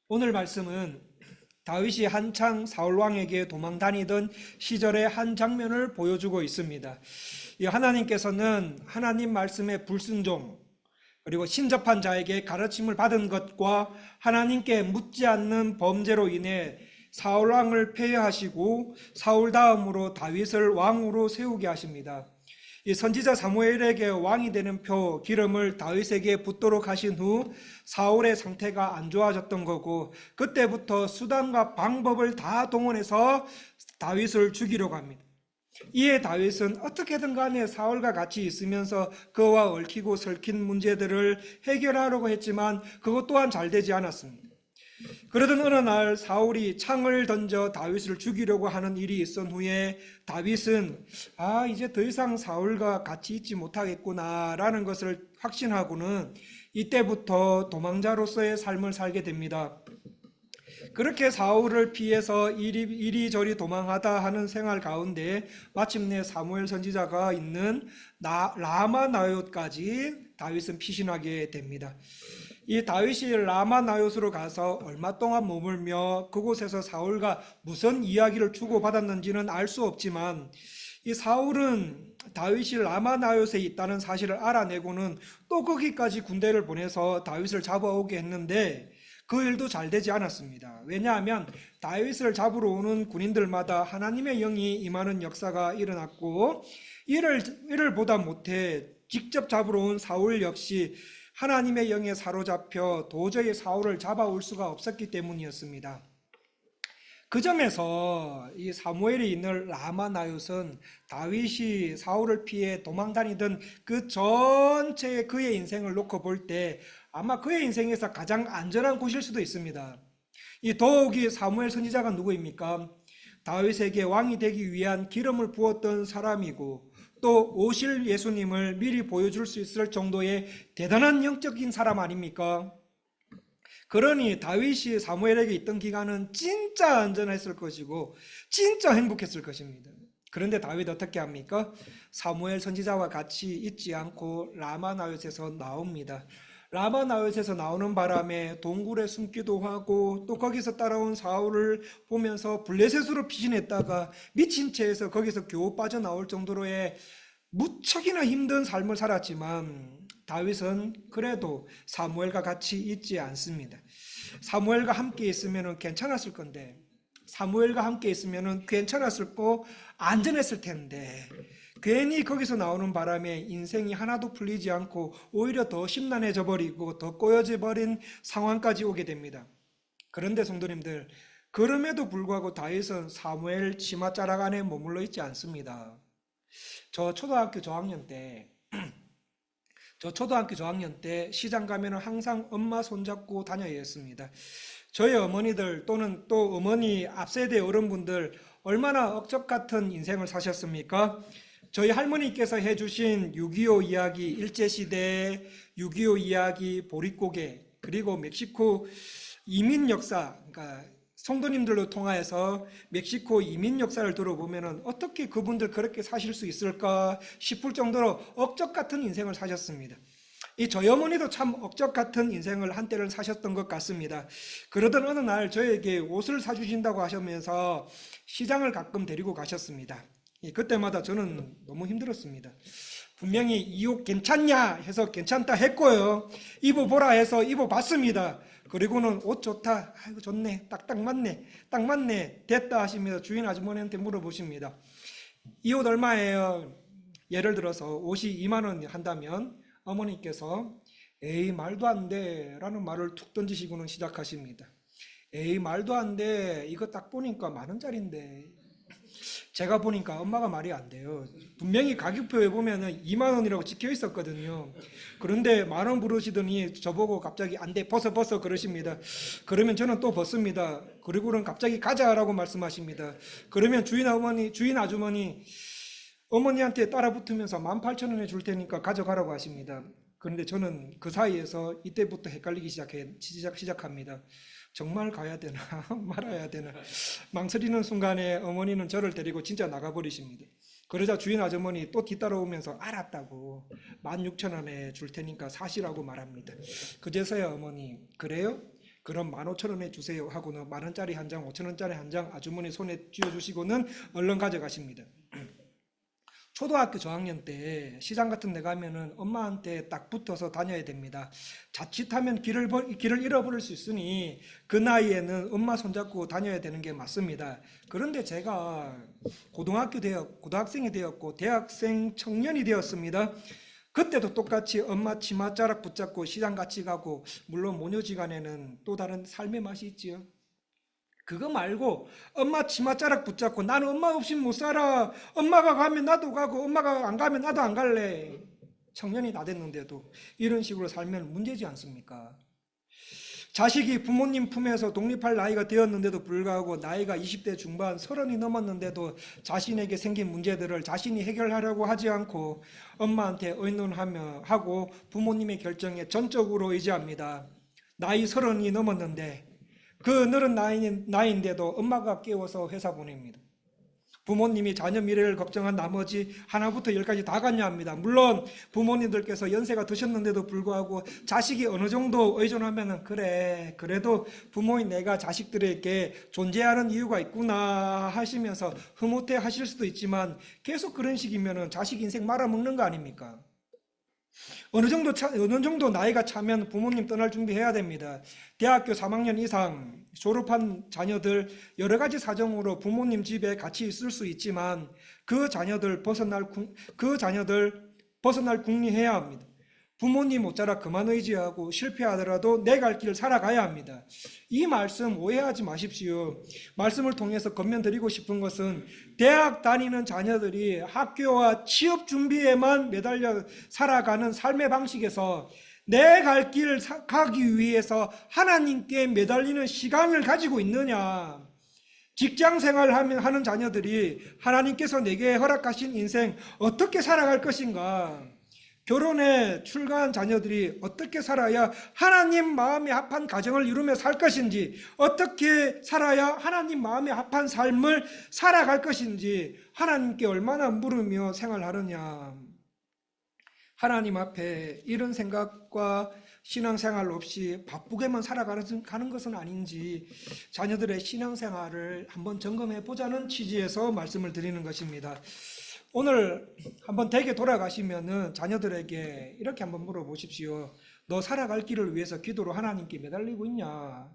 오늘 말씀은 다윗이 한창 사울 왕에게 도망 다니던 시절의 한 장면을 보여주고 있습니다. 이 하나님께서는 하나님 말씀에 불순종, 그리고 신접한 자에게 가르침을 받은 것과 하나님께 묻지 않는 범죄로 인해 사울 왕을 폐하하시고 사울 다음으로 다윗을 왕으로 세우게 하십니다. 이 선지자 사무엘에게 왕이 되는 표 기름을 다윗에게 붓도록 하신 후 사울의 상태가 안 좋아졌던 거고, 그때부터 수단과 방법을 다 동원해서 다윗을 죽이려고 합니다. 이에 다윗은 어떻게든 간에 사울과 같이 있으면서 그와 얽히고 설킨 문제들을 해결하려고 했지만 그것 또한 잘 되지 않았습니다. 그러던 어느 날 사울이 창을 던져 다윗을 죽이려고 하는 일이 있은 후에 다윗은 이제 더 이상 사울과 같이 있지 못하겠구나 라는 것을 확신하고는 이때부터 도망자로서의 삶을 살게 됩니다. 그렇게 사울을 피해서 이리저리 도망하다 하는 생활 가운데 마침내 사무엘 선지자가 있는 라마나옳까지 다윗은 피신하게 됩니다. 이 다윗이 라마나옳으로 가서 얼마 동안 머물며 그곳에서 사울과 무슨 이야기를 주고받았는지는 알 수 없지만, 이 사울은 다윗이 라마나옳에 있다는 사실을 알아내고는 또 거기까지 군대를 보내서 다윗을 잡아오게 했는데 그 일도 잘 되지 않았습니다. 왜냐하면 다윗을 잡으러 오는 군인들마다 하나님의 영이 임하는 역사가 일어났고, 이를 보다 못해 직접 잡으러 온 사울 역시 하나님의 영에 사로잡혀 도저히 사울을 잡아올 수가 없었기 때문이었습니다. 그 점에서 이 사무엘이 있는 라마나옳은 다윗이 사울을 피해 도망다니던 그 전체의 그의 인생을 놓고 볼 때 아마 그의 인생에서 가장 안전한 곳일 수도 있습니다. 이 더욱이 사무엘 선지자가 누구입니까? 다윗에게 왕이 되기 위한 기름을 부었던 사람이고, 또 오실 예수님을 미리 보여줄 수 있을 정도의 대단한 영적인 사람 아닙니까? 그러니 다윗이 사무엘에게 있던 기간은 진짜 안전했을 것이고 진짜 행복했을 것입니다. 그런데 다윗 어떻게 합니까? 사무엘 선지자와 같이 있지 않고 라마나옳에서 나옵니다. 라마나옳에서 나오는 바람에 동굴에 숨기도 하고, 또 거기서 따라온 사울을 보면서 블레셋으로 피신했다가 미친 채에서 거기서 겨우 빠져나올 정도로의 무척이나 힘든 삶을 살았지만 다윗은 그래도 사무엘과 같이 있지 않습니다. 사무엘과 함께 있으면 괜찮았을 건데, 사무엘과 함께 있으면 괜찮았을 거 안전했을 텐데, 괜히 거기서 나오는 바람에 인생이 하나도 풀리지 않고 오히려 더 심란해져 버리고 더 꼬여져 버린 상황까지 오게 됩니다. 그런데 성도님들, 그럼에도 불구하고 다윗은 사무엘 치맛자락 안에 머물러 있지 않습니다. 저 초등학교 저학년 때 시장 가면은 항상 엄마 손잡고 다녀야 했습니다. 저희 어머니들 또는 또 어머니 앞세대 어른분들 얼마나 억적 같은 인생을 사셨습니까? 저희 할머니께서 해주신 6.25 이야기, 일제시대 6.25 이야기, 보릿고개, 그리고 멕시코 이민 역사, 그러니까 성도님들로 통하여서 멕시코 이민 역사를 들어보면 어떻게 그분들 그렇게 사실 수 있을까 싶을 정도로 억적 같은 인생을 사셨습니다. 이 저희 어머니도 참 억적 같은 인생을 한때를 사셨던 것 같습니다. 그러던 어느 날 저에게 옷을 사주신다고 하시면서 시장을 가끔 데리고 가셨습니다. 그때마다 저는 너무 힘들었습니다. 분명히 이 옷 괜찮냐 해서 괜찮다 했고요, 입어보라 해서 입어봤습니다. 그리고는 옷 좋다, 아이고 좋네, 딱 맞네, 됐다 하시면서 주인 아주머니한테 물어보십니다. 이 옷 얼마예요? 예를 들어서 옷이 2만 원 한다면 어머니께서 에이 말도 안 돼 라는 말을 툭 던지시고는 시작하십니다. 에이 말도 안 돼, 이거 딱 보니까 10,000원짜리인데. 제가 보니까 엄마가 말이 안 돼요. 분명히 가격표에 보면은 2만 원이라고 찍혀 있었거든요. 그런데 10,000원 부르시더니 저보고 갑자기 안 돼, 벗어 그러십니다. 그러면 저는 또 벗습니다. 그리고는 갑자기 가자라고 말씀하십니다. 그러면 주인 아주머니 어머니한테 따라 붙으면서 18,000원에 줄 테니까 가져가라고 하십니다. 그런데 저는 그 사이에서 이때부터 헷갈리기 시작합니다. 정말 가야 되나 말아야 되나 망설이는 순간에 어머니는 저를 데리고 진짜 나가버리십니다. 그러자 주인 아주머니 또 뒤따라오면서 알았다고 16,000원에 줄 테니까 사시라고 말합니다. 그제서야 어머니, 그래요? 그럼 15,000원에 주세요 하고는 10,000원짜리 한 장, 5,000원짜리 한 장 아주머니 손에 쥐어주시고는 얼른 가져가십니다. 초등학교 저학년 때 시장 같은 데 가면은 엄마한테 딱 붙어서 다녀야 됩니다. 자칫하면 길을 잃어버릴 수 있으니 그 나이에는 엄마 손잡고 다녀야 되는 게 맞습니다. 그런데 제가 고등학생이 되었고 대학생 청년이 되었습니다. 그때도 똑같이 엄마 치맛자락 붙잡고 시장 같이 가고, 물론 모녀지간에는 또 다른 삶의 맛이 있지요. 그거 말고 엄마 치맛자락 붙잡고 나는 엄마 없이 못 살아. 엄마가 가면 나도 가고 엄마가 안 가면 나도 안 갈래. 청년이 다 됐는데도 이런 식으로 살면 문제지 않습니까? 자식이 부모님 품에서 독립할 나이가 되었는데도 불구하고 나이가 20대 중반 30이 넘었는데도 자신에게 생긴 문제들을 자신이 해결하려고 하지 않고 엄마한테 의논하고 부모님의 결정에 전적으로 의지합니다. 나이 30이 넘었는데 그 늘은 나이인데도 엄마가 깨워서 회사 보냅니다. 부모님이 자녀 미래를 걱정한 나머지 하나부터 열까지 다 관여합니다. 물론 부모님들께서 연세가 드셨는데도 불구하고 자식이 어느 정도 의존하면은 그래 그래도 부모인 내가 자식들에게 존재하는 이유가 있구나 하시면서 흐뭇해 하실 수도 있지만, 계속 그런 식이면은 자식 인생 말아먹는 거 아닙니까? 어느 정도 나이가 차면 부모님 떠날 준비해야 됩니다. 대학교 3학년 이상 졸업한 자녀들 여러 가지 사정으로 부모님 집에 같이 있을 수 있지만 그 자녀들 벗어날 궁리해야 합니다. 부모님 모자라 그만 의지하고 실패하더라도 내 갈 길 살아가야 합니다. 이 말씀 오해하지 마십시오. 말씀을 통해서 건면드리고 싶은 것은 대학 다니는 자녀들이 학교와 취업 준비에만 매달려 살아가는 삶의 방식에서 내 갈 길 가기 위해서 하나님께 매달리는 시간을 가지고 있느냐, 직장 생활하는 자녀들이 하나님께서 내게 허락하신 인생 어떻게 살아갈 것인가, 결혼에 출가한 자녀들이 어떻게 살아야 하나님 마음에 합한 가정을 이루며 살 것인지, 어떻게 살아야 하나님 마음에 합한 삶을 살아갈 것인지 하나님께 얼마나 물으며 생활하느냐. 하나님 앞에 이런 생각과 신앙생활 없이 바쁘게만 살아가는 것은 아닌지 자녀들의 신앙생활을 한번 점검해 보자는 취지에서 말씀을 드리는 것입니다. 오늘 한번 댁에 돌아가시면은 자녀들에게 이렇게 한번 물어보십시오. 너 살아갈 길을 위해서 기도로 하나님께 매달리고 있냐?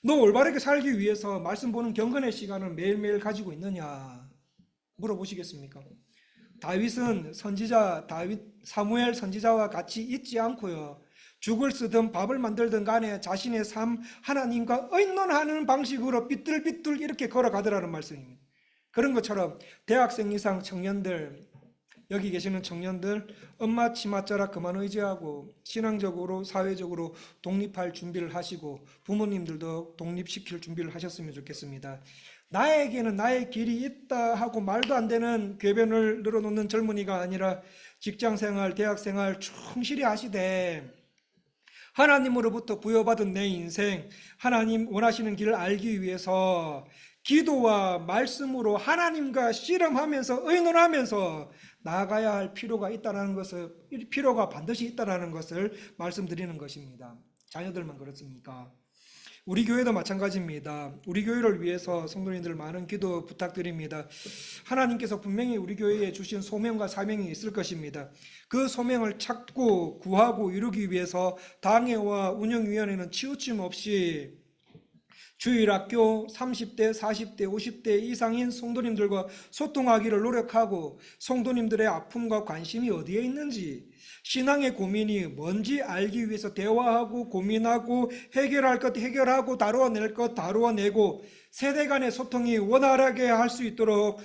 너 올바르게 살기 위해서 말씀 보는 경건의 시간을 매일매일 가지고 있느냐? 물어보시겠습니까? 사무엘 선지자와 같이 잊지 않고요, 죽을 쓰든 밥을 만들든 간에 자신의 삶 하나님과 의논하는 방식으로 삐뚤삐뚤 이렇게 걸어가더라는 말씀입니다. 그런 것처럼 대학생 이상 청년들, 여기 계시는 청년들, 엄마 치맛자락 그만 의지하고 신앙적으로 사회적으로 독립할 준비를 하시고 부모님들도 독립시킬 준비를 하셨으면 좋겠습니다. 나에게는 나의 길이 있다 하고 말도 안 되는 궤변을 늘어놓는 젊은이가 아니라 직장생활, 대학생활 충실히 하시되 하나님으로부터 부여받은 내 인생, 하나님 원하시는 길을 알기 위해서 기도와 말씀으로 하나님과 씨름하면서 의논하면서 나아가야 할 필요가 반드시 있다는 것을 말씀드리는 것입니다. 자녀들만 그렇습니까? 우리 교회도 마찬가지입니다. 우리 교회를 위해서 성도님들 많은 기도 부탁드립니다. 하나님께서 분명히 우리 교회에 주신 소명과 사명이 있을 것입니다. 그 소명을 찾고 구하고 이루기 위해서 당회와 운영위원회는 치우침 없이 주일학교 30대, 40대, 50대 이상인 성도님들과 소통하기를 노력하고 성도님들의 아픔과 관심이 어디에 있는지, 신앙의 고민이 뭔지 알기 위해서 대화하고 고민하고 해결할 것 해결하고 다루어낼 것 다루어내고 세대 간의 소통이 원활하게 할 수 있도록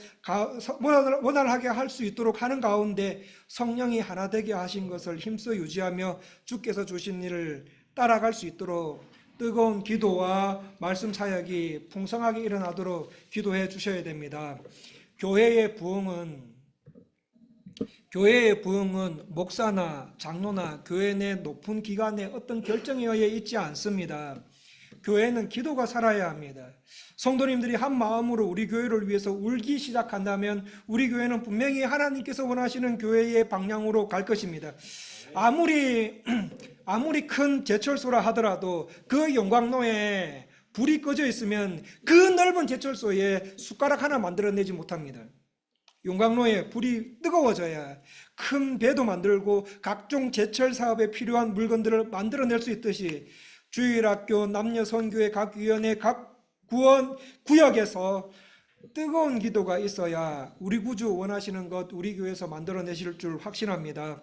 하는 가운데 성령이 하나 되게 하신 것을 힘써 유지하며 주께서 주신 일을 따라갈 수 있도록 뜨거운 기도와 말씀 사역이 풍성하게 일어나도록 기도해 주셔야 됩니다. 교회의 부흥은 목사나 장로나 교회 내 높은 기관의 어떤 결정에 의해 있지 않습니다. 교회는 기도가 살아야 합니다. 성도님들이 한 마음으로 우리 교회를 위해서 울기 시작한다면 우리 교회는 분명히 하나님께서 원하시는 교회의 방향으로 갈 것입니다. 아무리 아무리 큰 제철소라 하더라도 그 용광로에 불이 꺼져 있으면 그 넓은 제철소에 숟가락 하나 만들어내지 못합니다. 용광로에 불이 뜨거워져야 큰 배도 만들고 각종 제철 사업에 필요한 물건들을 만들어낼 수 있듯이 주일학교, 남녀선교회 각 위원회, 각 구역에서 뜨거운 기도가 있어야 우리 구주 원하시는 것 우리 교회에서 만들어내실 줄 확신합니다.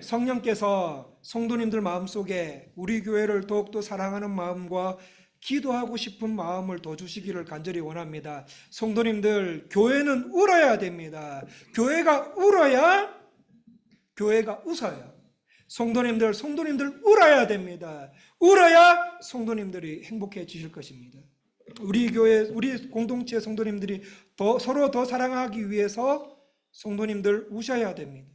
성령께서 성도님들 마음속에 우리 교회를 더욱더 사랑하는 마음과 기도하고 싶은 마음을 더 주시기를 간절히 원합니다. 성도님들, 교회는 울어야 됩니다. 교회가 울어야 교회가 웃어요. 성도님들 울어야 됩니다. 울어야 성도님들이 행복해지실 것입니다. 우리 교회, 우리 공동체 성도님들이 서로 더 사랑하기 위해서 성도님들 우셔야 됩니다.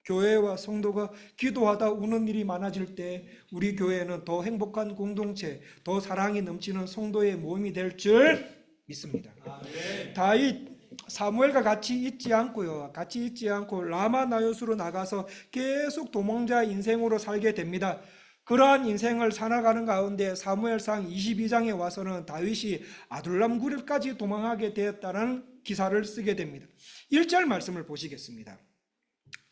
교회와 성도가 기도하다 우는 일이 많아질 때 우리 교회는 더 행복한 공동체, 더 사랑이 넘치는 성도의 모임이 될 줄 믿습니다. 다윗 사무엘과 같이 있지 않고 라마 나요스로 나가서 계속 도망자 인생으로 살게 됩니다. 그러한 인생을 살아가는 가운데 사무엘상 22장에 와서는 다윗이 아둘람 굴까지 도망하게 되었다는 기사를 쓰게 됩니다. 1절 말씀을 보시겠습니다.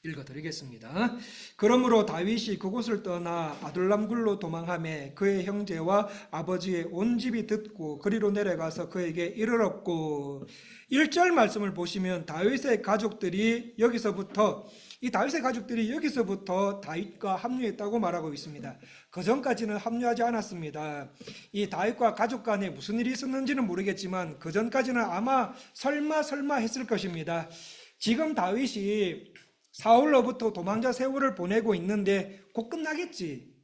읽어드리겠습니다. 그러므로 다윗이 그곳을 떠나 아둘람 굴로 도망하매 그의 형제와 아버지의 온 집이 듣고 그리로 내려가서 그에게 이르렀고, 1절 말씀을 보시면 다윗의 가족들이 여기서부터 다윗과 합류했다고 말하고 있습니다. 그 전까지는 합류하지 않았습니다. 이 다윗과 가족 간에 무슨 일이 있었는지는 모르겠지만 그 전까지는 아마 설마 했을 것입니다. 지금 다윗이 사울로부터 도망자 세월을 보내고 있는데 곧 끝나겠지.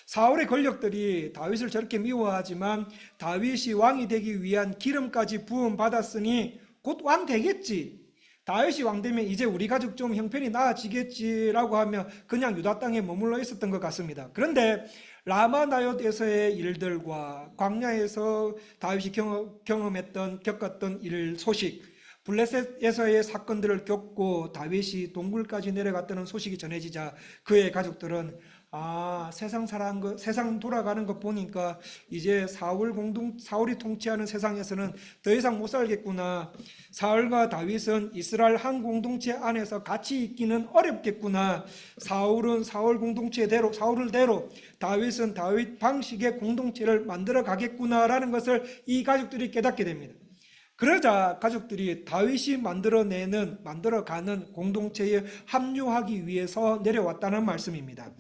사울의 권력들이 다윗을 저렇게 미워하지만 다윗이 왕이 되기 위한 기름까지 부음받았으니 곧 왕 되겠지. 다윗이 왕되면 이제 우리 가족 좀 형편이 나아지겠지라고 하며 그냥 유다 땅에 머물러 있었던 것 같습니다. 그런데 라마나요트에서의 일들과 광야에서 다윗이 겪었던 일 소식, 블레셋에서의 사건들을 겪고 다윗이 동굴까지 내려갔다는 소식이 전해지자 그의 가족들은 세상 돌아가는 것 보니까 이제 사울이 통치하는 세상에서는 더 이상 못 살겠구나. 사울과 다윗은 이스라엘 한 공동체 안에서 같이 있기는 어렵겠구나. 사울은 사울 공동체대로, 다윗은 다윗 방식의 공동체를 만들어 가겠구나라는 것을 이 가족들이 깨닫게 됩니다. 그러자 가족들이 다윗이 만들어가는 공동체에 합류하기 위해서 내려왔다는 말씀입니다.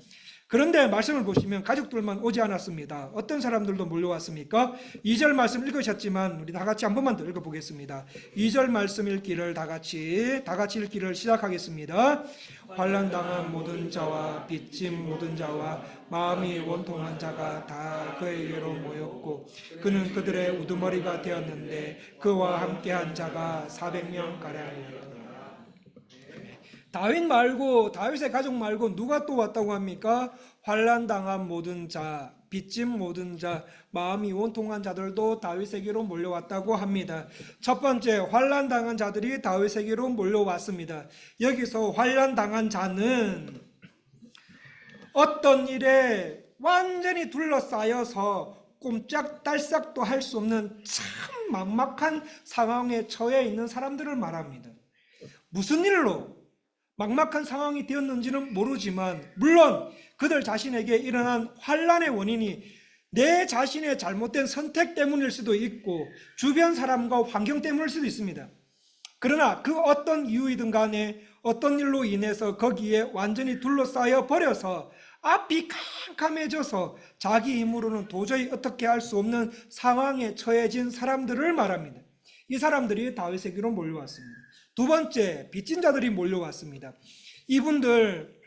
그런데 말씀을 보시면 가족들만 오지 않았습니다. 어떤 사람들도 몰려왔습니까? 2절 말씀 읽으셨지만 우리 다 같이 한 번만 더 읽어보겠습니다. 2절 말씀 읽기를 다 같이 읽기를 시작하겠습니다. 환난당한 모든 자와 빚진 모든 자와 마음이 원통한 자가 다 그에게로 모였고 그는 그들의 우두머리가 되었는데 그와 함께한 자가 400명가량이었다. 다윗의 가족 말고 누가 또 왔다고 합니까? 환난당한 모든 자, 빚진 모든 자, 마음이 원통한 자들도 다윗에게로 몰려왔다고 합니다. 첫 번째, 환난당한 자들이 다윗에게로 몰려왔습니다. 여기서 환난당한 자는 어떤 일에 완전히 둘러싸여서 꼼짝달싹도 할 수 없는 참 막막한 상황에 처해 있는 사람들을 말합니다. 무슨 일로 막막한 상황이 되었는지는 모르지만 물론 그들 자신에게 일어난 환난의 원인이 내 자신의 잘못된 선택 때문일 수도 있고 주변 사람과 환경 때문일 수도 있습니다. 그러나 그 어떤 이유이든 간에 어떤 일로 인해서 거기에 완전히 둘러싸여 버려서 앞이 캄캄해져서 자기 힘으로는 도저히 어떻게 할 수 없는 상황에 처해진 사람들을 말합니다. 이 사람들이 다윗에게로 몰려왔습니다. 두 번째, 빚진 자들이 몰려왔습니다. 이분들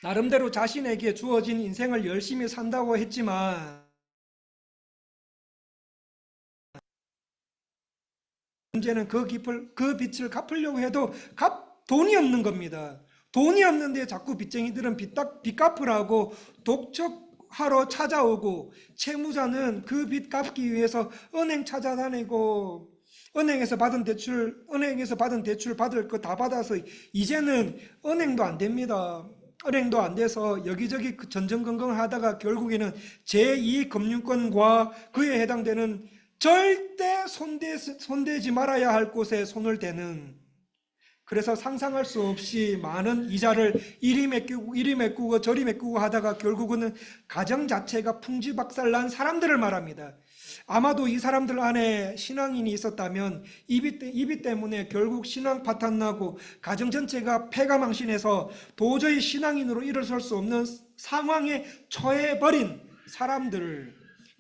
나름대로 자신에게 주어진 인생을 열심히 산다고 했지만 문제는 그 빚을 갚으려고 해도 돈이 없는 겁니다. 돈이 없는데 자꾸 빚쟁이들은 빚 갚으라고 독촉하러 찾아오고 채무자는 그 빚 갚기 위해서 은행 찾아다니고 은행에서 받은 대출 받을 거 다 받아서 이제는 은행도 안 됩니다. 은행도 안 돼서 여기저기 전전긍긍하다가 결국에는 제2금융권과 그에 해당되는 절대 손대지 말아야 할 곳에 손을 대는, 그래서 상상할 수 없이 많은 이자를 이리 메꾸고 저리 메꾸고 하다가 결국은 가정 자체가 풍지박살난 사람들을 말합니다. 아마도 이 사람들 안에 신앙인이 있었다면 이비 때문에 결국 신앙 파탄나고 가정 전체가 패가망신해서 도저히 신앙인으로 일어설 수 없는 상황에 처해버린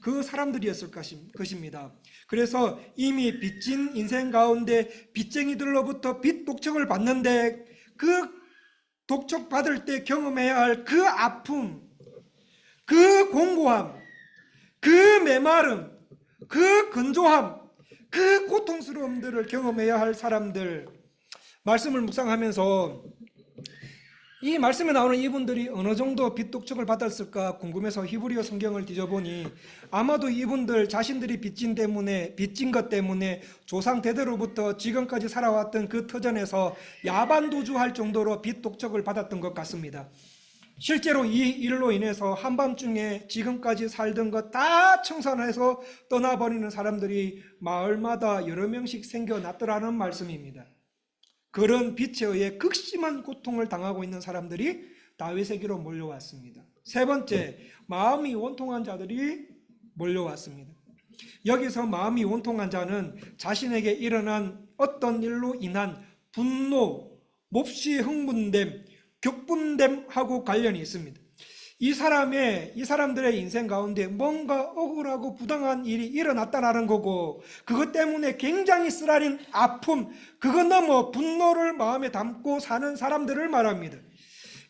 그 사람들이었을 것입니다. 그래서 이미 빚진 인생 가운데 빚쟁이들로부터 빚 독촉을 받는데 그 독촉 받을 때 경험해야 할 그 아픔, 그 공고함, 그 메마름, 그 건조함, 그 고통스러움들을 경험해야 할 사람들, 말씀을 묵상하면서 이 말씀에 나오는 이분들이 어느 정도 빚 독촉을 받았을까 궁금해서 히브리어 성경을 뒤져보니 아마도 이분들 자신들이 빚진 것 때문에 조상 대대로부터 지금까지 살아왔던 그 터전에서 야반도주할 정도로 빚 독촉을 받았던 것 같습니다. 실제로 이 일로 인해서 한밤중에 지금까지 살던 것 다 청산해서 떠나버리는 사람들이 마을마다 여러 명씩 생겨났더라는 말씀입니다. 그런 빛에 의해 극심한 고통을 당하고 있는 사람들이 다윗에게로 몰려왔습니다. 세 번째, 마음이 원통한 자들이 몰려왔습니다. 여기서 마음이 원통한 자는 자신에게 일어난 어떤 일로 인한 분노, 몹시 흥분됨, 격분됨하고 관련이 있습니다. 이 사람들의 인생 가운데 뭔가 억울하고 부당한 일이 일어났다라는 거고, 그것 때문에 굉장히 쓰라린 아픔, 그것 넘어 분노를 마음에 담고 사는 사람들을 말합니다.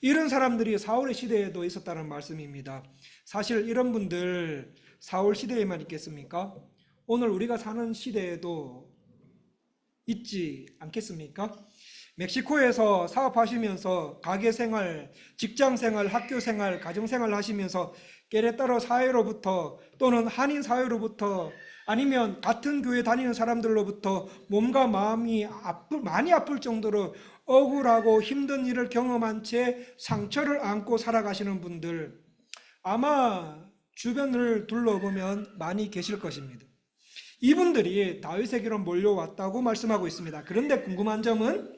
이런 사람들이 사울의 시대에도 있었다는 말씀입니다. 사실 이런 분들 사울 시대에만 있겠습니까? 오늘 우리가 사는 시대에도 있지 않겠습니까? 멕시코에서 사업하시면서 가게생활, 직장생활, 학교생활, 가정생활 하시면서 깨레따로 사회로부터 또는 한인 사회로부터 아니면 같은 교회 다니는 사람들로부터 몸과 마음이 많이 아플 정도로 억울하고 힘든 일을 경험한 채 상처를 안고 살아가시는 분들 아마 주변을 둘러보면 많이 계실 것입니다. 이분들이 다윗에게로 몰려왔다고 말씀하고 있습니다. 그런데 궁금한 점은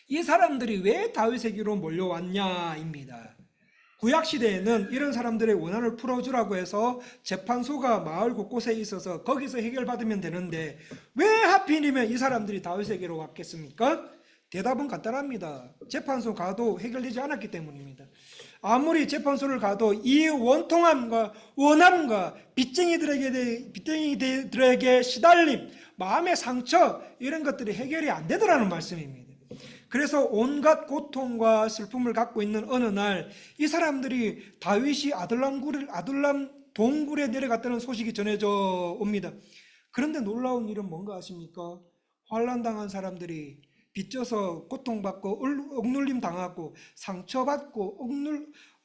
이 사람들이 왜 다윗에게로 몰려왔냐입니다. 구약시대에는 이런 사람들의 원한을 풀어주라고 해서 재판소가 마을 곳곳에 있어서 거기서 해결받으면 되는데 왜 하필이면 이 사람들이 다윗에게로 왔겠습니까? 대답은 간단합니다. 재판소 가도 해결되지 않았기 때문입니다. 아무리 재판소를 가도 이 원통함과 원함과 빚쟁이들에게 시달림, 마음의 상처 이런 것들이 해결이 안 되더라는 말씀입니다. 그래서 온갖 고통과 슬픔을 갖고 있는 어느 날 이 사람들이 다윗이 아둘람 동굴에 내려갔다는 소식이 전해져 옵니다. 그런데 놀라운 일은 뭔가 아십니까? 환난당한 사람들이 빚져서 고통받고 억눌림 당하고 상처받고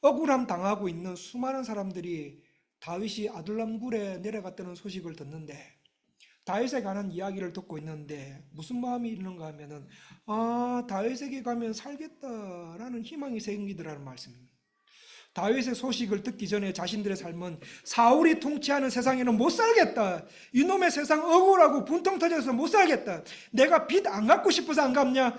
억울함 당하고 있는 수많은 사람들이 다윗이 아둘람 굴에 내려갔다는 소식을 듣는데 다윗에 관한 이야기를 듣고 있는데 무슨 마음이 있는가 하면은 다윗에게 가면 살겠다라는 희망이 생기더라는 말씀입니다. 다윗의 소식을 듣기 전에 자신들의 삶은 사울이 통치하는 세상에는 못 살겠다. 이놈의 세상 억울하고 분통 터져서 못 살겠다. 내가 빚 안 갚고 싶어서 안 갚냐?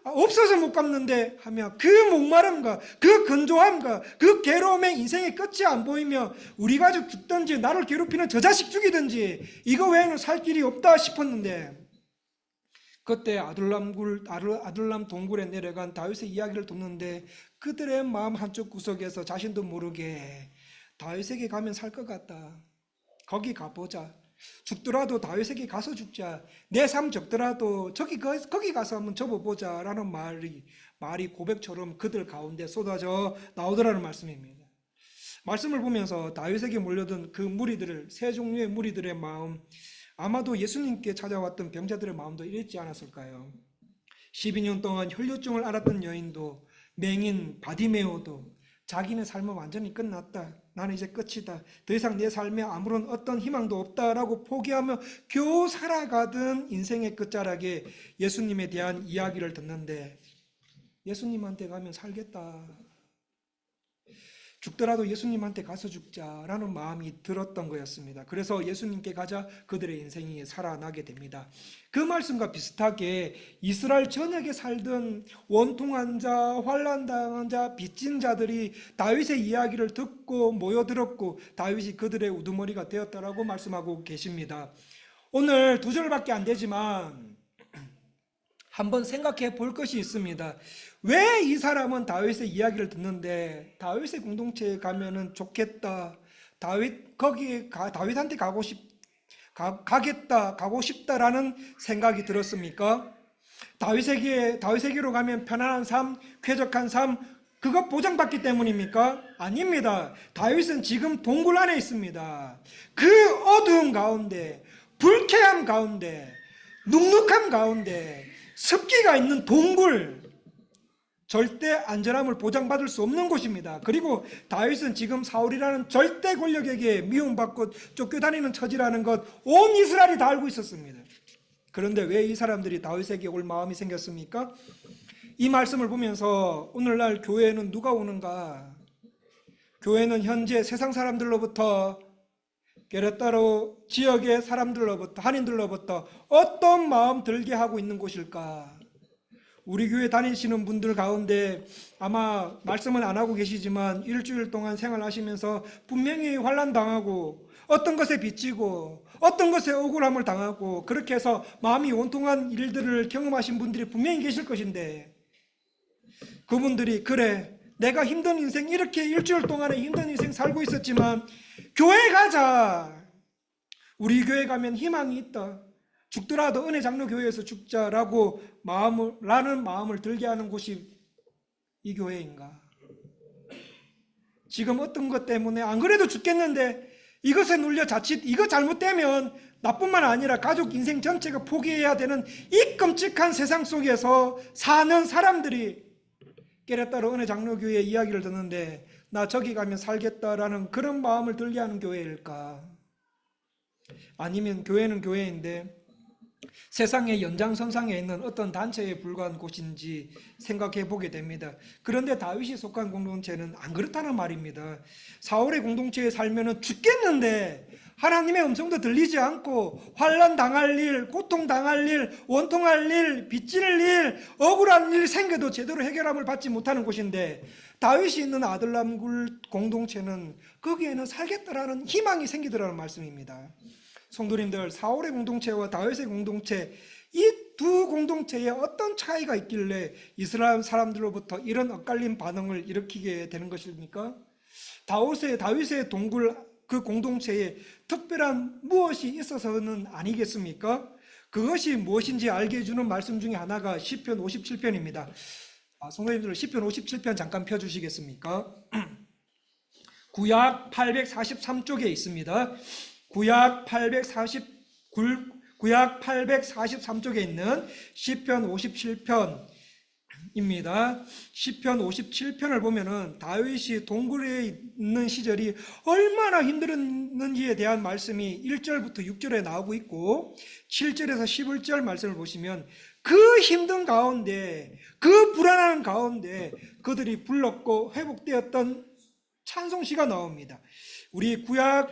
없어서 못 갚는데 하며 그 목마름과 그 건조함과 그 괴로움의 인생의 끝이 안 보이며 우리 가족 죽든지 나를 괴롭히는 저 자식 죽이든지 이거 외에는 살 길이 없다 싶었는데 그때 아둘람 동굴에 내려간 다윗의 이야기를 듣는데 그들의 마음 한쪽 구석에서 자신도 모르게 다윗에게 가면 살 것 같다. 거기 가보자. 죽더라도 다윗에게 가서 죽자. 내 삶 적더라도 거기 가서 한번 접어보자 라는 말이 고백처럼 그들 가운데 쏟아져 나오더라는 말씀입니다. 말씀을 보면서 다윗에게 몰려든 그 무리들을 세 종류의 무리들의 마음 아마도 예수님께 찾아왔던 병자들의 마음도 이랬지 않았을까요? 12년 동안 혈류증을 앓았던 여인도 맹인 바디메오도 자기네 삶은 완전히 끝났다. 나는 이제 끝이다. 더 이상 내 삶에 아무런 어떤 희망도 없다라고 포기하며 겨우 살아가던 인생의 끝자락에 예수님에 대한 이야기를 듣는데 예수님한테 가면 살겠다. 죽더라도 예수님한테 가서 죽자라는 마음이 들었던 거였습니다. 그래서 예수님께 가자 그들의 인생이 살아나게 됩니다. 그 말씀과 비슷하게 이스라엘 전역에 살던 원통한 자, 환난당한 자, 빚진 자들이 다윗의 이야기를 듣고 모여들었고 다윗이 그들의 우두머리가 되었다라고 말씀하고 계십니다. 오늘 2절밖에 안 되지만 한번 생각해 볼 것이 있습니다. 왜 이 사람은 다윗의 이야기를 듣는데 다윗의 공동체에 가면은 좋겠다. 다윗한테 가고 싶다라는 생각이 들었습니까? 다윗에게로 가면 편안한 삶, 쾌적한 삶, 그거 보장받기 때문입니까? 아닙니다. 다윗은 지금 동굴 안에 있습니다. 그 어두운 가운데, 불쾌함 가운데, 눅눅함 가운데, 습기가 있는 동굴, 절대 안전함을 보장받을 수 없는 곳입니다. 그리고 다윗은 지금 사울이라는 절대 권력에게 미움받고 쫓겨다니는 처지라는 것 온 이스라엘이 다 알고 있었습니다. 그런데 왜 이 사람들이 다윗에게 올 마음이 생겼습니까? 이 말씀을 보면서 오늘날 교회에는 누가 오는가? 교회는 현재 세상 사람들로부터 게레따로 지역의 사람들로부터 한인들로부터 어떤 마음 들게 하고 있는 곳일까? 우리 교회 다니시는 분들 가운데 아마 말씀은 안 하고 계시지만 일주일 동안 생활하시면서 분명히 환난당하고 어떤 것에 빚지고 어떤 것에 억울함을 당하고 그렇게 해서 마음이 원통한 일들을 경험하신 분들이 분명히 계실 것인데 그분들이 그래 내가 힘든 인생 이렇게 일주일 동안에 힘든 인생 살고 있었지만 교회 가자. 우리 교회 가면 희망이 있다. 죽더라도 은혜 장로교회에서 죽자라고 마음을 들게 하는 곳이 이 교회인가? 지금 어떤 것 때문에 안 그래도 죽겠는데 이것에 눌려 자칫 이거 잘못되면 나뿐만 아니라 가족 인생 전체가 포기해야 되는 이 끔찍한 세상 속에서 사는 사람들이 깨레따로 은혜 장로교회 이야기를 듣는데 나 저기 가면 살겠다라는 그런 마음을 들게 하는 교회일까? 아니면 교회는 교회인데 세상의 연장선상에 있는 어떤 단체에 불과한 곳인지 생각해 보게 됩니다. 그런데 다윗이 속한 공동체는 안 그렇다는 말입니다. 사울의 공동체에 살면은 죽겠는데 하나님의 음성도 들리지 않고 환난 당할 일, 고통 당할 일, 원통할 일, 빚질 일, 억울한 일 생겨도 제대로 해결함을 받지 못하는 곳인데 다윗이 있는 아들람굴 공동체는 거기에는 살겠다라는 희망이 생기더라는 말씀입니다. 성도님들, 사울의 공동체와 다윗의 공동체 이 두 공동체에 어떤 차이가 있길래 이스라엘 사람들로부터 이런 엇갈린 반응을 일으키게 되는 것입니까? 다윗의 동굴 그 공동체에 특별한 무엇이 있어서는 아니겠습니까? 그것이 무엇인지 알게 해주는 말씀 중에 하나가 시편 57편입니다. 성도님들 시편 57편 잠깐 펴주시겠습니까? 구약 843쪽에 있습니다. 구약 843쪽에 있는 시편 57편입니다. 시편 57편을 보면은 다윗이 동굴에 있는 시절이 얼마나 힘들었는지에 대한 말씀이 1절부터 6절에 나오고 있고 7절에서 11절 말씀을 보시면 그 힘든 가운데 그 불안한 가운데 그들이 불렀고 회복되었던 찬송시가 나옵니다. 우리 구약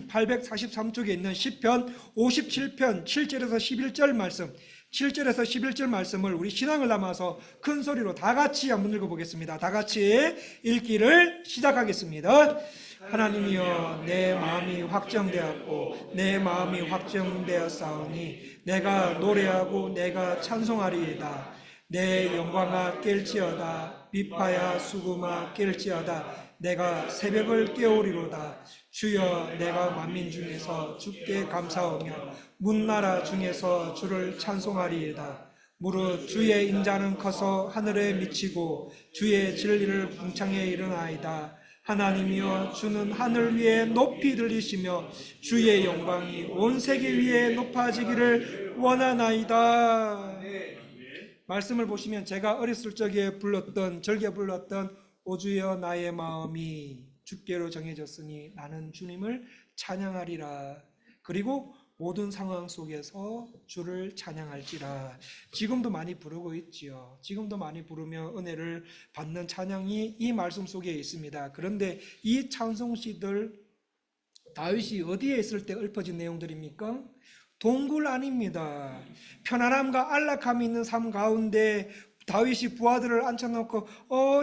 843쪽에 있는 시편 57편 7절에서 11절 말씀 7절에서 11절 말씀을 우리 신앙을 담아서 큰 소리로 다 같이 한번 읽어보겠습니다. 다 같이 읽기를 시작하겠습니다. 하나님이여 내 마음이 확정되었고 내 마음이 확정되었사오니 내가 노래하고 내가 찬송하리이다. 내 영광아 깰지어다. 비파야 수금아 깰지어다. 내가 새벽을 깨우리로다. 주여 내가 만민 중에서 주께 감사하며 문나라 중에서 주를 찬송하리이다. 무릇 주의 인자는 커서 하늘에 미치고 주의 진리를 궁창에 이르나이다. 하나님이여 주는 하늘 위에 높이 들리시며 주의 영광이 온 세계 위에 높아지기를 원하나이다. 말씀을 보시면 제가 어렸을 적에 즐겨 불렀던 오 주여 나의 마음이 주께로 정해졌으니 나는 주님을 찬양하리라. 그리고 모든 상황 속에서 주를 찬양할지라. 지금도 많이 부르고 있지요. 지금도 많이 부르며 은혜를 받는 찬양이 이 말씀 속에 있습니다. 그런데 이 찬송시들 다윗이 어디에 있을 때 읊어진 내용들입니까? 동굴 안입니다. 편안함과 안락함이 있는 삶 가운데 다윗이 부하들을 앉혀놓고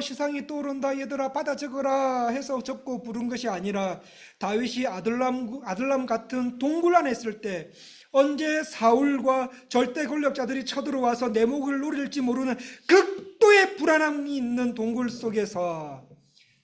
시상이 떠오른다 얘들아 받아 적어라 해서 적고 부른 것이 아니라 다윗이 아들람 같은 동굴 안에 있을 때 언제 사울과 절대 권력자들이 쳐들어와서 내 목을 노릴지 모르는 극도의 불안함이 있는 동굴 속에서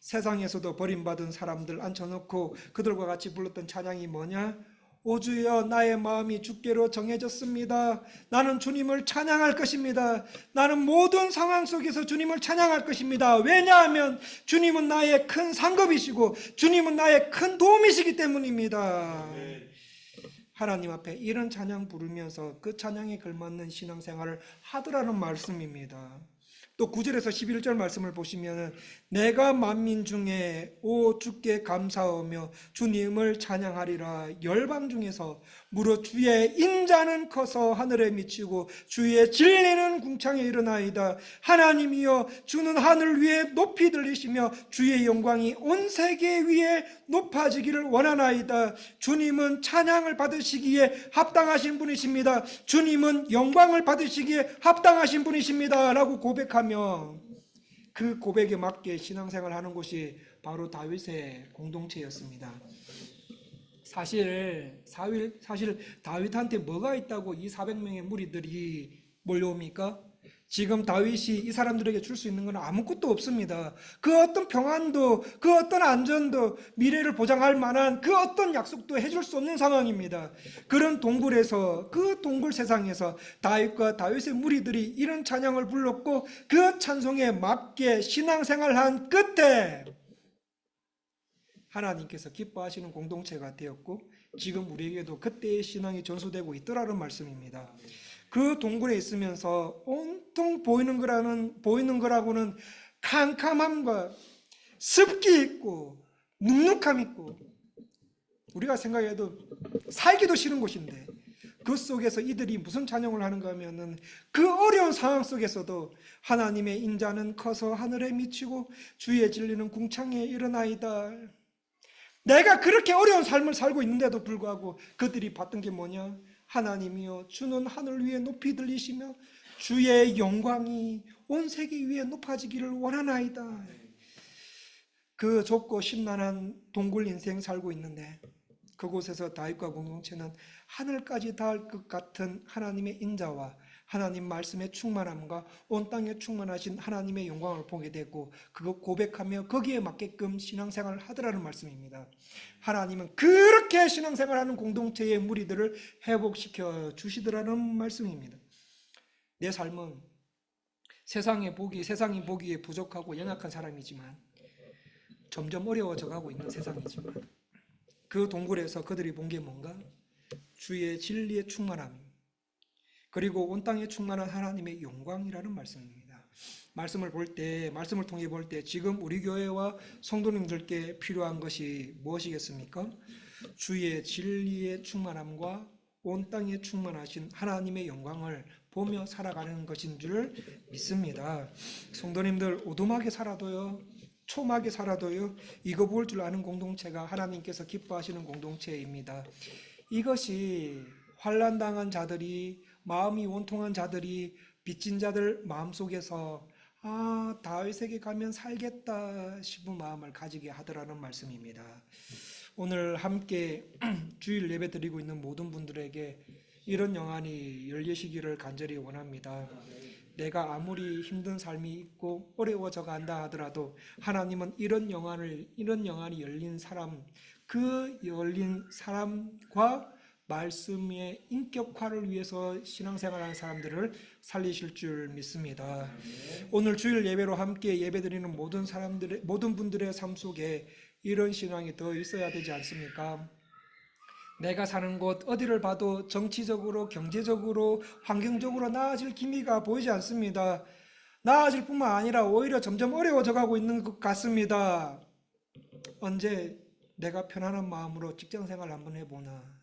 세상에서도 버림받은 사람들 앉혀놓고 그들과 같이 불렀던 찬양이 뭐냐? 오 주여, 나의 마음이 주께로 정해졌습니다. 나는 주님을 찬양할 것입니다. 나는 모든 상황 속에서 주님을 찬양할 것입니다. 왜냐하면 주님은 나의 큰 상급이시고 주님은 나의 큰 도움이시기 때문입니다. 하나님 앞에 이런 찬양 부르면서 그 찬양에 걸맞는 신앙생활을 하더라는 말씀입니다. 또 9절에서 11절 말씀을 보시면 내가 만민 중에 오 주께 감사하며 주님을 찬양하리라. 열방 중에서 무릇 주의 인자는 커서 하늘에 미치고 주의 진리는 궁창에 이르나이다. 하나님이여 주는 하늘 위에 높이 들리시며 주의 영광이 온 세계 위에 높아지기를 원하나이다. 주님은 찬양을 받으시기에 합당하신 분이십니다. 주님은 영광을 받으시기에 합당하신 분이십니다 라고 고백하며 그 고백에 맞게 신앙생활을 하는 곳이 바로 다윗의 공동체였습니다. 사실 다윗한테 뭐가 있다고 이 400명의 무리들이 몰려옵니까? 지금 다윗이 이 사람들에게 줄 수 있는 건 아무것도 없습니다. 그 어떤 평안도, 그 어떤 안전도, 미래를 보장할 만한 그 어떤 약속도 해줄 수 없는 상황입니다. 그런 동굴에서, 그 동굴 세상에서 다윗과 다윗의 무리들이 이런 찬양을 불렀고 그 찬송에 맞게 신앙생활한 끝에 하나님께서 기뻐하시는 공동체가 되었고 지금 우리에게도 그때의 신앙이 전수되고 있더라는 말씀입니다. 그 동굴에 있으면서 온통 보이는 거라고는 캄캄함과 습기 있고 눅눅함 있고 우리가 생각해도 살기도 싫은 곳인데 그 속에서 이들이 무슨 찬양을 하는가 하면은 그 어려운 상황 속에서도 하나님의 인자는 커서 하늘에 미치고 주의 진리는 궁창에 이르나이다. 내가 그렇게 어려운 삶을 살고 있는데도 불구하고 그들이 봤던 게 뭐냐? 하나님이여 주는 하늘 위에 높이 들리시며 주의 영광이 온 세계 위에 높아지기를 원하나이다. 그 좁고 심란한 동굴 인생 살고 있는데 그곳에서 다윗과 공동체는 하늘까지 닿을 것 같은 하나님의 인자와 하나님 말씀의 충만함과 온 땅에 충만하신 하나님의 영광을 보게 되고 그거 고백하며 거기에 맞게끔 신앙생활을 하더라는 말씀입니다. 하나님은 그렇게 신앙생활하는 공동체의 무리들을 회복시켜 주시더라는 말씀입니다. 내 삶은 세상이 보기에 부족하고 연약한 사람이지만 점점 어려워져 가고 있는 세상이지만 그 동굴에서 그들이 본 게 뭔가? 주의 진리의 충만함 그리고 온 땅에 충만한 하나님의 영광이라는 말씀입니다. 말씀을 통해 볼 때 지금 우리 교회와 성도님들께 필요한 것이 무엇이겠습니까? 주의 진리의 충만함과 온 땅에 충만하신 하나님의 영광을 보며 살아가는 것인 줄 믿습니다. 성도님들 오두막에 살아도요, 초막에 살아도요, 이거 볼 줄 아는 공동체가 하나님께서 기뻐하시는 공동체입니다. 이것이 환난당한 자들이 마음이 원통한 자들이 빚진 자들 마음속에서 다윗에게 가면 살겠다 싶은 마음을 가지게 하더라는 말씀입니다. 오늘 함께 주일 예배 드리고 있는 모든 분들에게 이런 영안이 열리시기를 간절히 원합니다. 내가 아무리 힘든 삶이 있고 어려워져 간다 하더라도 하나님은 이런 영안이 열린 사람, 그 열린 사람과 말씀의 인격화를 위해서 신앙생활하는 사람들을 살리실 줄 믿습니다. 오늘 주일 예배로 함께 예배드리는 모든 분들의 삶 속에 이런 신앙이 더 있어야 되지 않습니까? 내가 사는 곳 어디를 봐도 정치적으로, 경제적으로, 환경적으로 나아질 기미가 보이지 않습니다. 나아질 뿐만 아니라 오히려 점점 어려워져 가고 있는 것 같습니다. 언제 내가 편안한 마음으로 직장생활 한번 해보나?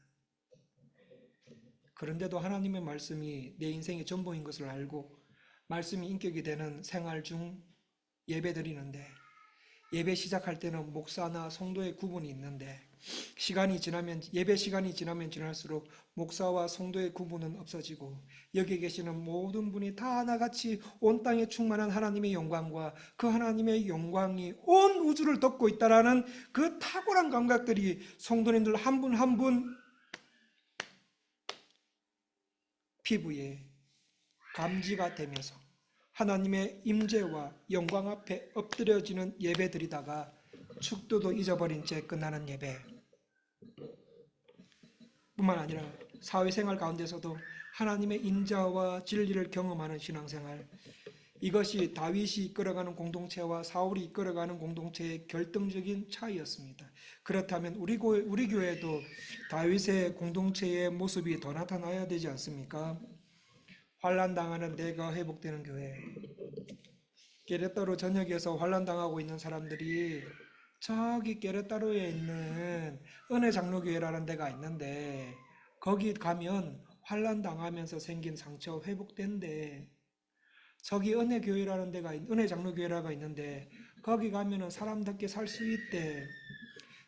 그런데도 하나님의 말씀이 내 인생의 전부인 것을 알고 말씀이 인격이 되는 생활 중 예배 드리는데, 예배 시작할 때는 목사나 성도의 구분이 있는데 예배 시간이 지나면 지날수록 목사와 성도의 구분은 없어지고 여기 계시는 모든 분이 다 하나같이 온 땅에 충만한 하나님의 영광과 그 하나님의 영광이 온 우주를 덮고 있다라는 그 탁월한 감각들이 성도님들 한 분 한 분 피부에 감지가 되면서 하나님의 임재와 영광 앞에 엎드려지는 예배 드리다가 축도도 잊어버린 채 끝나는 예배 뿐만 아니라 사회생활 가운데서도 하나님의 인자와 진리를 경험하는 신앙생활, 이것이 다윗이 이끌어가는 공동체와 사울이 이끌어가는 공동체의 결정적인 차이였습니다. 그렇다면 우리 교회도 다윗의 공동체의 모습이 더 나타나야 되지 않습니까? 환난당하는 내가 회복되는 교회. 게레따로 전역에서 환난당하고 있는 사람들이 저기 게레따로에 있는 은혜 장로교회라는 데가 있는데 거기 가면 환난당하면서 생긴 상처 회복된대. 저기 은혜 장로교회라가 있는데 거기 가면은 사람답게 살 수 있대.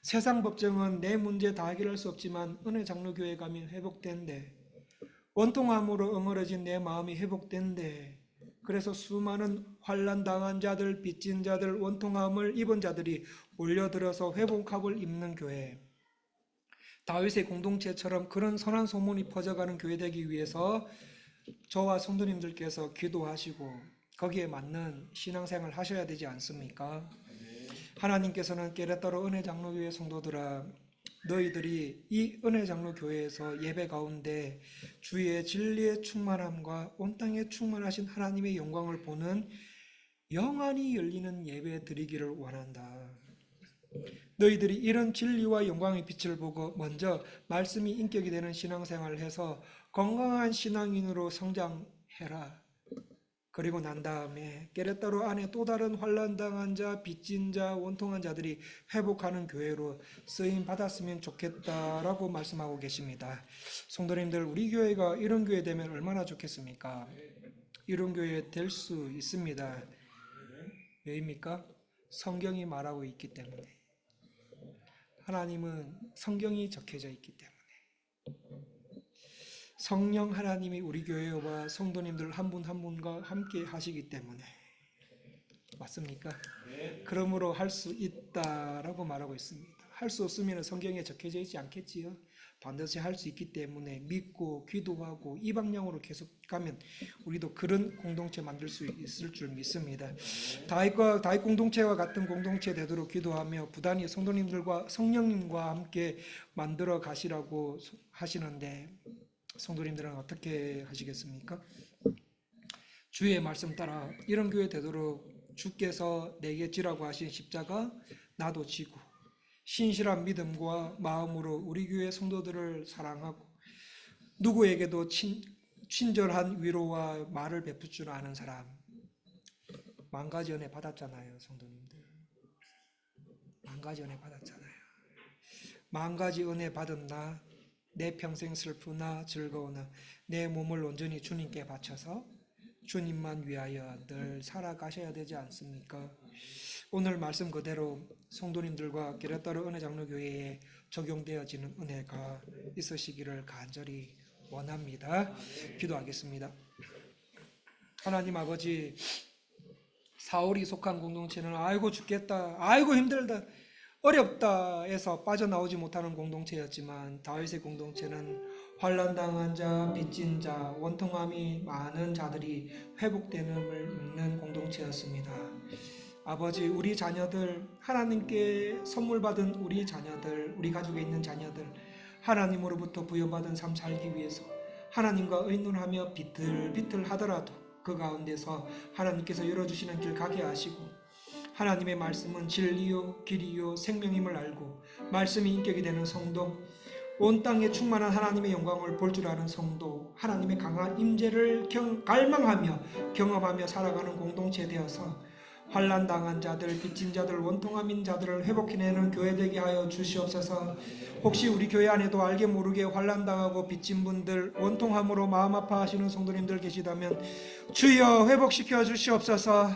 세상 법정은 내 문제 다 해결할 수 없지만 은혜 장로교회 가면 회복된대. 원통함으로 엉어러진 내 마음이 회복된대. 그래서 수많은 환난당한 자들, 빚진 자들, 원통함을 입은 자들이 몰려들어서 회복합을 입는 교회. 다윗의 공동체처럼 그런 선한 소문이 퍼져가는 교회 되기 위해서 저와 성도님들께서 기도하시고 거기에 맞는 신앙생활을 하셔야 되지 않습니까? 하나님께서는 게레따로 은혜장로교회 성도들아, 너희들이 이 은혜장로교회에서 예배 가운데 주의 진리의 충만함과 온 땅에 충만하신 하나님의 영광을 보는 영안이 열리는 예배 드리기를 원한다. 너희들이 이런 진리와 영광의 빛을 보고 먼저 말씀이 인격이 되는 신앙생활을 해서 건강한 신앙인으로 성장해라. 그리고 난 다음에 게레따로 안에 또 다른 환난당한 자, 빚진 자, 원통한 자들이 회복하는 교회로 쓰임 받았으면 좋겠다라고 말씀하고 계십니다. 성도님들, 우리 교회가 이런 교회 되면 얼마나 좋겠습니까? 이런 교회 될 수 있습니다. 왜입니까? 성경이 말하고 있기 때문에. 하나님은 성경이 적혀져 있기 때문에. 성령 하나님이 우리 교회와 성도님들 한 분 한 분과 함께 하시기 때문에. 맞습니까? 그러므로 할 수 있다라고 말하고 있습니다. 할 수 없으면 성경에 적혀져 있지 않겠지요? 반드시 할 수 있기 때문에 믿고 기도하고 이 방향으로 계속 가면 우리도 그런 공동체 만들 수 있을 줄 믿습니다. 다윗 공동체와 같은 공동체 되도록 기도하며 부단히 성도님들과 성령님과 함께 만들어 가시라고 하시는데 성도님들은 어떻게 하시겠습니까? 주의 말씀 따라 이런 교회 되도록 주께서 내게 지라고 하신 십자가 나도 지고 신실한 믿음과 마음으로 우리 교회 성도들을 사랑하고 누구에게도 친절한 위로와 말을 베풀 줄 아는 사람. 10,000가지 은혜 받았잖아요, 성도님들. 10,000가지 은혜 받았잖아요. 10,000가지 은혜 받은 나, 내 평생 슬프나 즐거우나 내 몸을 온전히 주님께 바쳐서 주님만 위하여 늘 살아가셔야 되지 않습니까? 오늘 말씀 그대로 성도님들과 게레따로 은혜장로교회에 적용되어지는 은혜가 있으시기를 간절히 원합니다. 기도하겠습니다. 하나님 아버지, 사울이 속한 공동체는 아이고 죽겠다, 아이고 힘들다, 어렵다 해서 빠져나오지 못하는 공동체였지만 다윗의 공동체는 환난당한 자, 빚진 자, 원통함이 많은 자들이 회복됨을 입는 공동체였습니다. 아버지, 우리 자녀들, 하나님께 선물 받은 우리 자녀들, 우리 가족에 있는 자녀들, 하나님으로부터 부여받은 삶 살기 위해서 하나님과 의논하며 비틀비틀 하더라도 그 가운데서 하나님께서 열어주시는 길 가게 하시고 하나님의 말씀은 진리요 길이요 생명임을 알고 말씀이 인격이 되는 성도, 온 땅에 충만한 하나님의 영광을 볼 줄 아는 성도, 하나님의 강한 임재를 갈망하며 경험하며 살아가는 공동체 되어서 환난 당한 자들, 빚진 자들, 원통함인 자들을 회복해내는 교회 되게 하여 주시옵소서. 혹시 우리 교회 안에도 알게 모르게 환난 당하고 빚진 분들, 원통함으로 마음 아파하시는 성도님들 계시다면 주여 회복시켜 주시옵소서.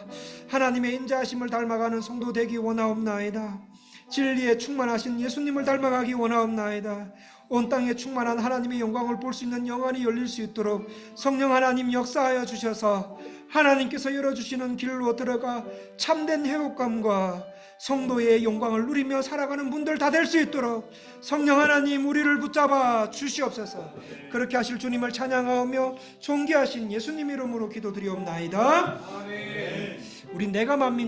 하나님의 인자하심을 닮아가는 성도 되기 원하옵나이다. 진리에 충만하신 예수님을 닮아가기 원하옵나이다. 온 땅에 충만한 하나님의 영광을 볼 수 있는 영안이 열릴 수 있도록 성령 하나님 역사하여 주셔서 하나님께서 열어주시는 길로 들어가 참된 회복감과 성도의 영광을 누리며 살아가는 분들 다 될 수 있도록 성령 하나님 우리를 붙잡아 주시옵소서. 그렇게 하실 주님을 찬양하며 존귀하신 예수님 이름으로 기도드리옵나이다. 우리 내가 만민